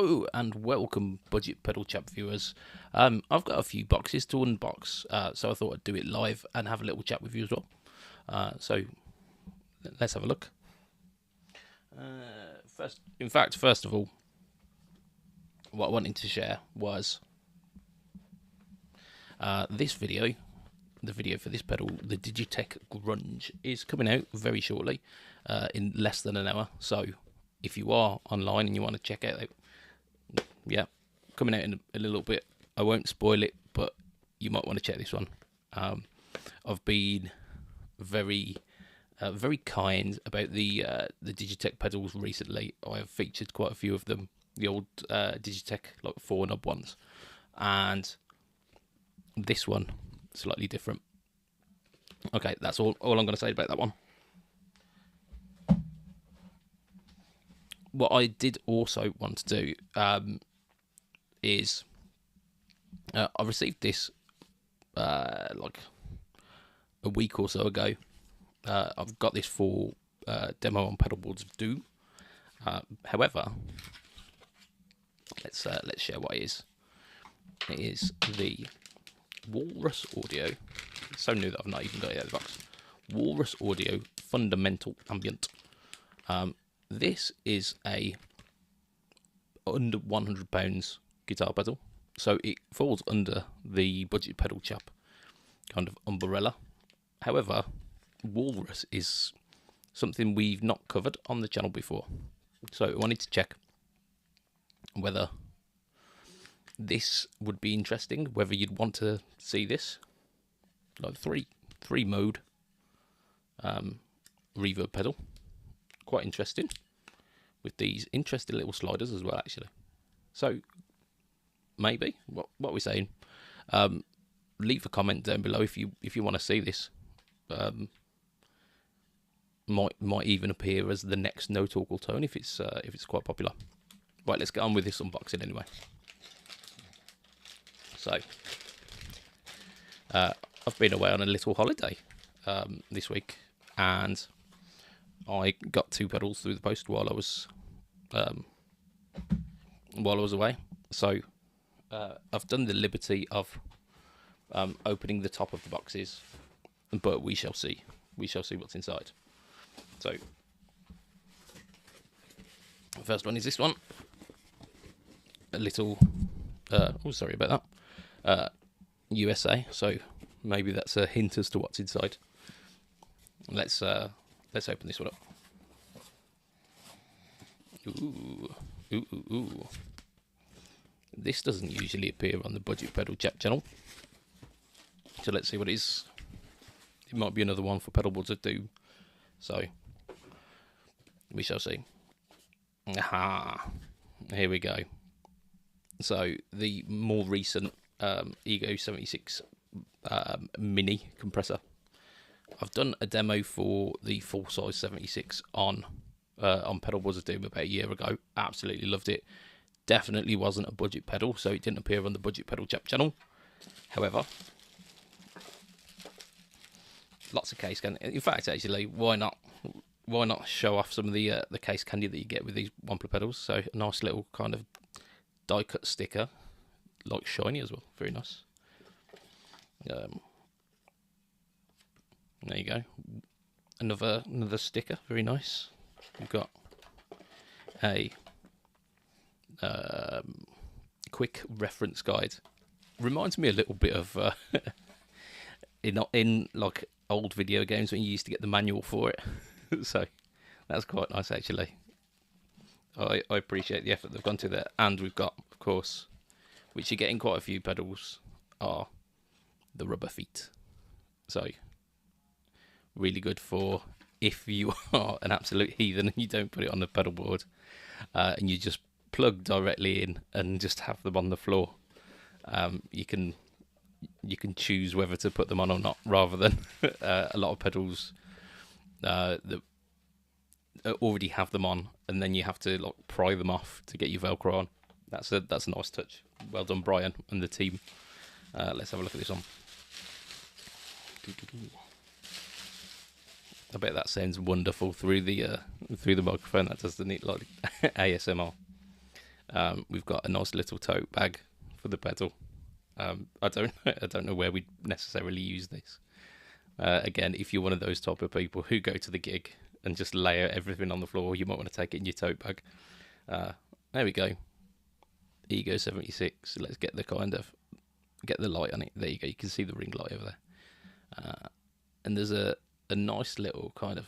Hello and welcome, Budget Pedal Chap viewers. I've got a few boxes to unbox, so I thought I'd do it live and have a little chat with you as well. So let's have a look. First of all, what I wanted to share was this video. The video for this pedal, the Digitech Grunge, is coming out very shortly, in less than an hour. So if you are online and you want to check it out, yeah, coming out in a little bit. I won't spoil it, but you might want to check this one. I've been very kind about the Digitech pedals recently. I have featured quite a few of them, the old Digitech like 4-knob ones, and this one slightly different. Okay, that's all I'm going to say about that one. What I did also want to do is I received this like a week or so ago. I've got this for demo on Pedalboards of Doom. However, let's share what it is. It is the Walrus Audio. It's so new that I've not even got it out of the box. Walrus Audio Fundamental Ambient. This is a under £100 guitar pedal, so it falls under the Budget Pedal Chap kind of umbrella. However, Walrus is something we've not covered on the channel before, so I wanted to check whether this would be interesting, whether you'd want to see this, like three mode reverb pedal. Quite interesting, with these interesting little sliders as well, actually. So maybe what we're saying. Leave a comment down below if you want to see this. Might even appear as the next No Torque Tone if it's quite popular. Right, let's get on with this unboxing anyway. So I've been away on a little holiday this week, and I got 2 pedals through the post while I was away. So I've done the liberty of opening the top of the boxes, but we shall see. We shall see what's inside. So the first one is this one. A little. Oh, sorry about that. USA. So maybe that's a hint as to what's inside. Let's open this one up. Ooh. This doesn't usually appear on the Budget Pedal Chap channel. So let's see what it is. It might be another one for Pedalboards of Doom. So we shall see. Aha. Here we go. So the more recent Ego 76 mini compressor. I've done a demo for the full-size 76 on Pedalboards of Doom about a year ago. Absolutely loved it. Definitely wasn't a budget pedal, so it didn't appear on the Budget Pedal Chap channel. However, lots of case candy. In fact, actually, why not show off some of the case candy that you get with these Wampler pedals? So a nice little kind of die-cut sticker, like shiny as well. Very nice. There you go. Another sticker, very nice. We've got a quick reference guide. Reminds me a little bit of in like old video games when you used to get the manual for it. So that's quite nice, actually. I appreciate the effort they've gone to there. And we've got, of course, which you get in quite a few pedals, are the rubber feet. So really good for if you are an absolute heathen and you don't put it on the pedal board, and you just plug directly in and just have them on the floor. You can choose whether to put them on or not, rather than a lot of pedals that already have them on, and then you have to like pry them off to get your Velcro on. That's a nice touch. Well done, Brian and the team. Let's have a look at this one. I bet that sounds wonderful through the microphone. That does the neat like ASMR. We've got a nice little tote bag for the pedal. I don't know where we'd necessarily use this. Again, if you're one of those type of people who go to the gig and just lay out everything on the floor, you might want to take it in your tote bag. There we go. Ego 76. Let's get the light on it. There you go. You can see the ring light over there. And there's a nice little kind of,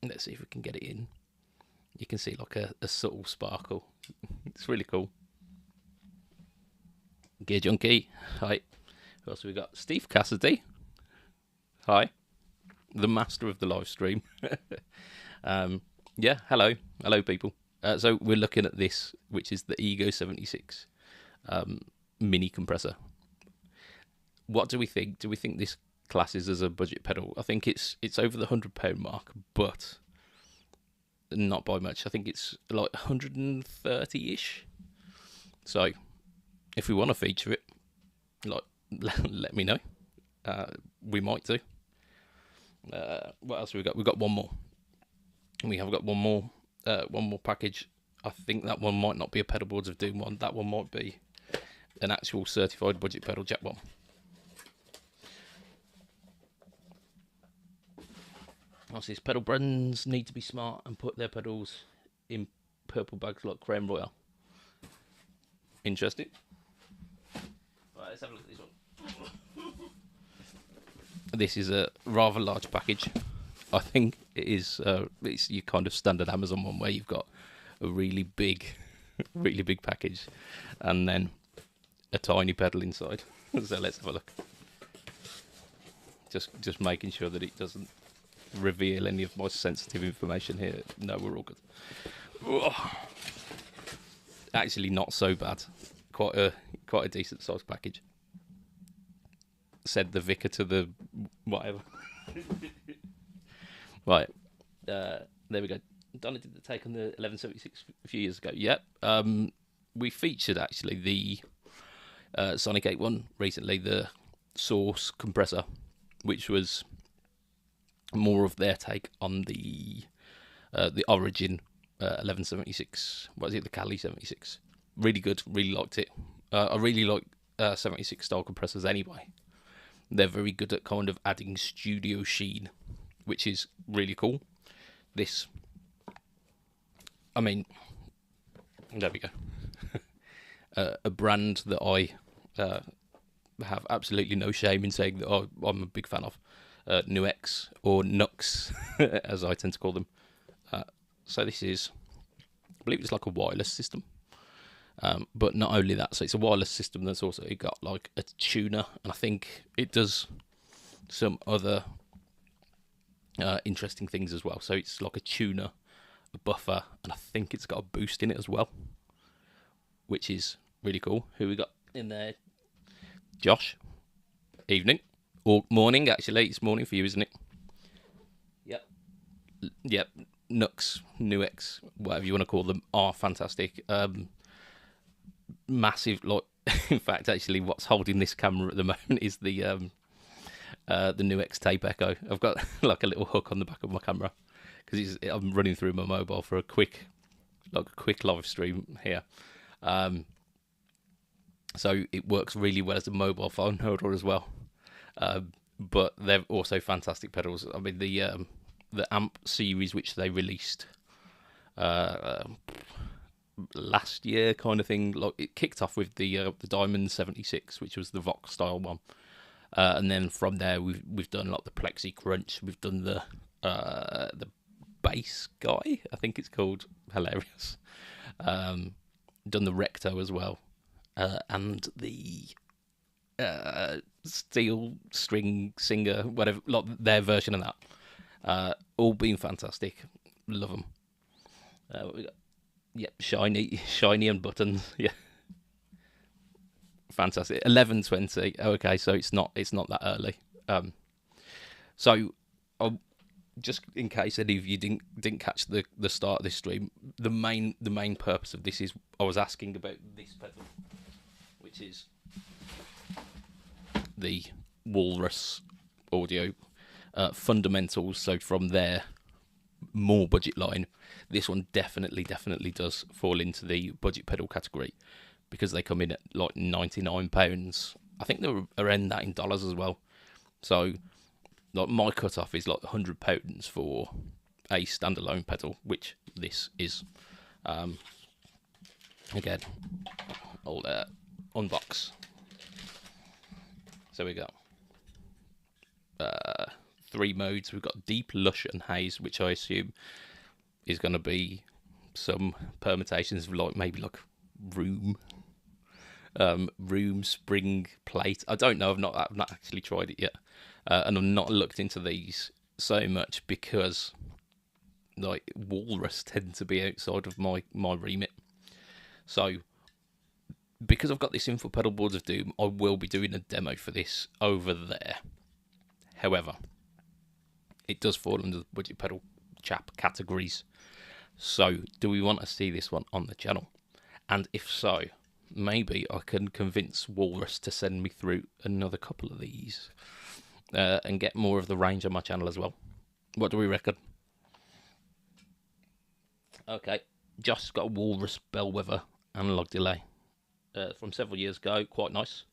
let's see if we can get it in. You can see like a subtle sparkle. It's really cool. Gear Junkie. Hi. Who else have we got? Steve Cassidy. Hi. The master of the live stream. Yeah, hello. Hello, people. So we're looking at this, which is the Ego 76 mini compressor. What do we think? Do we think this classes as a budget pedal? I think it's over the £100 mark, but not by much. I think it's like 130-ish. So if we want to feature it, like let me know. We might do. What else have we got? We've got one more. We have got one more package. I think that one might not be a Pedal Boards of Doom one. That one might be an actual certified budget pedal jack one. What's this? Pedal brands need to be smart and put their pedals in purple bags like Creme Royale. Interesting. Right, let's have a look at this one. This is a rather large package. I think it is. It's your kind of standard Amazon one where you've got a really big package, and then a tiny pedal inside. So let's have a look. Just making sure that it doesn't reveal any of my sensitive information here. No, we're all good. Oh. Actually, not so bad. Quite a decent sized package. Said the vicar to the whatever. Right, there we go. Donna did the take on the 1176 a few years ago. Yep. We featured actually the Sonic 8 one recently, the Source compressor, which was more of their take on the Origin 1176. What is it? The Cali 76. Really good. Really liked it. I really like 76 style compressors anyway. They're very good at kind of adding studio sheen, which is really cool. This, I mean, there we go. A brand that I have absolutely no shame in saying that I'm a big fan of. Nuex, or Nux, as I tend to call them. So this is, I believe it's like a wireless system. But not only that, so it's a wireless system that's also got like a tuner, and I think it does some other interesting things as well. So it's like a tuner, a buffer, and I think it's got a boost in it as well, which is really cool. Who we got in there? Josh. Evening. Or morning, actually. It's morning for you, isn't it? Yep. Nux, Nuex, whatever you want to call them, are fantastic. Massive, like, in fact, actually, what's holding this camera at the moment is the Nuex Tape Echo. I've got like a little hook on the back of my camera because I'm running through my mobile for a quick live stream here. So it works really well as a mobile phone holder as well. But they're also fantastic pedals. I mean, the Amp series, which they released last year, kind of thing. Like, it kicked off with the Diamond 76, which was the Vox style one, and then from there we've done like the Plexi Crunch. We've done the Bass Guy, I think it's called. Hilarious. Done the Recto as well, and the Steel String Singer, whatever, like their version of that. All been fantastic. Love them. What we got? Yep, shiny and buttons. Yeah, fantastic. 11:20. Okay, so it's not that early. So just in case any of you didn't catch the start of this stream, the main purpose of this is I was asking about this pedal, which is the Walrus Audio Fundamentals. So from their more budget line, this one definitely does fall into the budget pedal category, because they come in at like £99. I think they're around that in dollars as well. So like my cutoff is like £100 for a standalone pedal, which this is. Again, I'll unbox. So we got 3 modes. We've got Deep, Lush, and Haze, which I assume is going to be some permutations of like maybe like room, spring, plate. I don't know. I've not actually tried it yet, and I've not looked into these so much because like walrus tend to be outside of my remit. So because I've got this in for Pedal Boards of Doom, I will be doing a demo for this over there. However, it does fall under the budget pedal chap categories. So do we want to see this one on the channel? And if so, maybe I can convince Walrus to send me through another couple of these and get more of the range on my channel as well. What do we reckon? Okay, Josh's got a Walrus Bellwether analog delay from several years ago. Quite nice.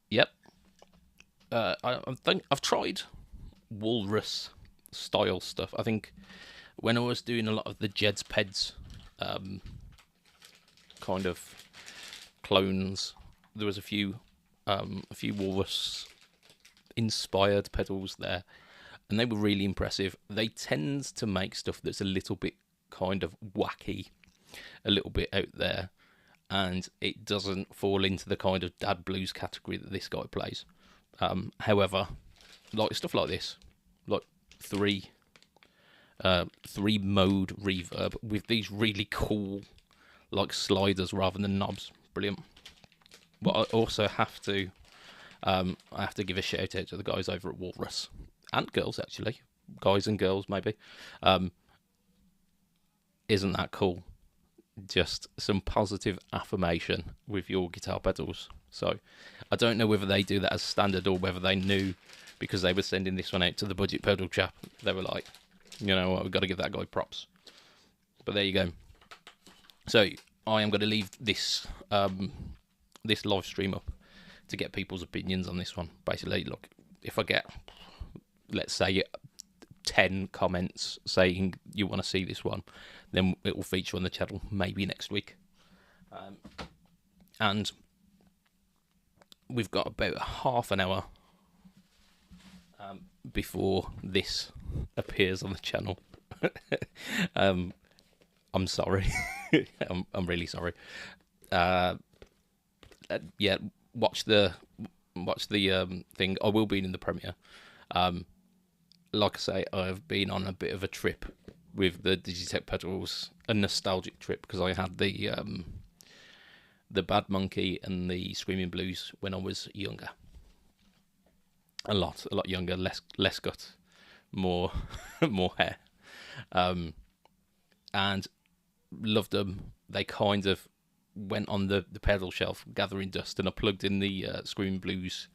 Yep. I think I've tried Walrus style stuff. I think when I was doing a lot of the Jed's Peds kind of clones, there was a few Walrus inspired pedals there, and they were really impressive. They tend to make stuff that's a little bit kind of wacky, a little bit out there, and it doesn't fall into the kind of dad blues category that this guy plays. However, like stuff like this, like three mode reverb with these really cool like sliders rather than knobs, brilliant. But I also have to give a shout out to the guys over at Walrus, and girls actually, guys and girls maybe. Isn't that cool? Just some positive affirmation with your guitar pedals. So I don't know whether they do that as standard or whether they knew because they were sending this one out to the budget pedal chap. They were like, you know what, we've got to give that guy props. But there you go. So I am going to leave this this live stream up to get people's opinions on this one. Basically, look, if I get, let's say, 10 comments saying you want to see this one, then it will feature on the channel maybe next week. And we've got about half an hour before this appears on the channel. I'm sorry. I'm really sorry. Yeah, watch the thing. I will be in the premiere. Like I say, I've been on a bit of a trip with the Digitech pedals, a nostalgic trip, because I had the Bad Monkey and the Screaming Blues when I was younger. A lot younger, less gut, more more hair, and loved them. They kind of went on the pedal shelf gathering dust, and I plugged in the Screaming Blues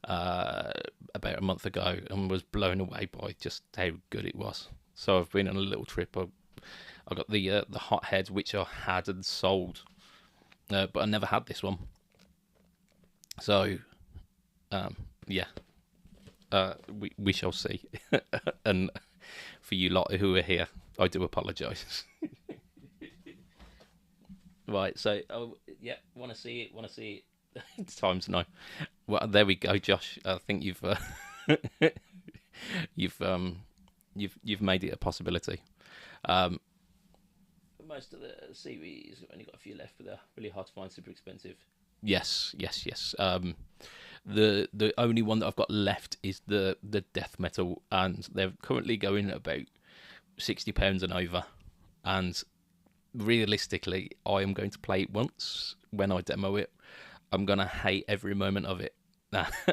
about a month ago and was blown away by just how good it was. So I've been on a little trip. I got the hot head, which I had and sold, but I never had this one. So yeah, we shall see. And for you lot who are here, I do apologise. Right, so yeah, want to see it. It's time to know. Well, there we go, Josh. I think you've made it a possibility. Most of the series have only got a few left, but they're really hard to find, super expensive. Yes. The only one that I've got left is the death metal, and they're currently going at about £60 and over. And realistically, I am going to play it once when I demo it. I'm going to hate every moment of it,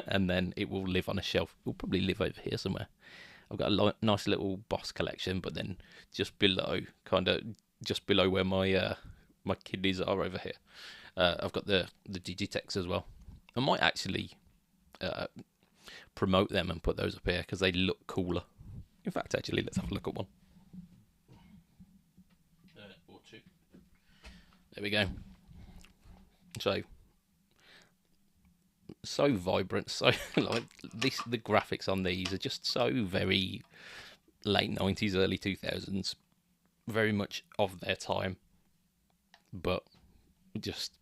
and then it will live on a shelf. It will probably live over here somewhere. I've got a nice little Boss collection, but then just below where my my kidneys are over here, I've got the Digitechs as well. I might actually promote them and put those up here because they look cooler. In fact, actually, let's have a look at one. Or two. There we go. So vibrant, so like this. The graphics on these are just so very late 90s, early 2000s, very much of their time, but just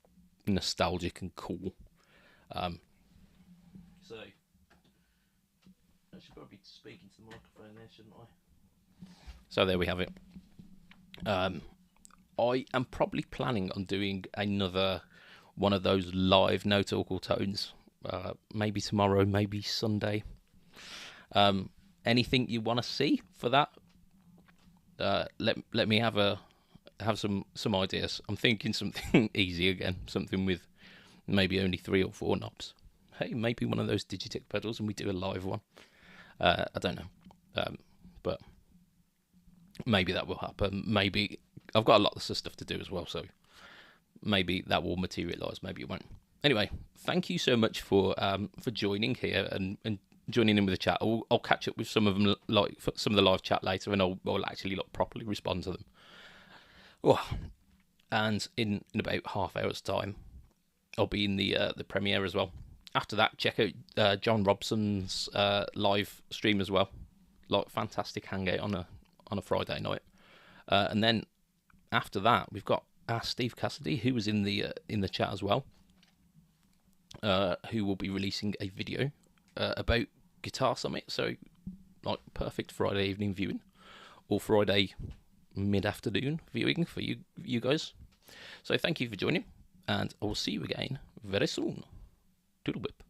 nostalgic and cool. So I should probably be speaking to the microphone there, shouldn't I? So there we have it. I am probably planning on doing another one of those live No Talk or Tones. Maybe tomorrow, maybe Sunday. Anything you want to see for that? Let me have some ideas. I'm thinking something easy again, something with maybe only 3 or 4 knobs. Hey, maybe one of those Digitech pedals, and we do a live one. I don't know, but maybe that will happen. Maybe I've got a lot of stuff to do as well, so maybe that will materialise. Maybe it won't. Anyway, thank you so much for joining here and joining in with the chat. I'll catch up with some of them, like some of the live chat later, and I'll actually properly respond to them. Oh, and in about half hour's time, I'll be in the premiere as well. After that, check out John Robson's live stream as well. Like fantastic hangout on a Friday night, and then after that, we've got Steve Cassidy, who was in the chat as well, who will be releasing a video about Guitar Summit. So, like perfect Friday evening viewing, or Friday mid-afternoon viewing for you guys. So thank you for joining, and I will see you again very soon. Doodle whip.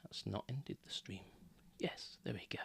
That's not ended the stream. Yes, there we go.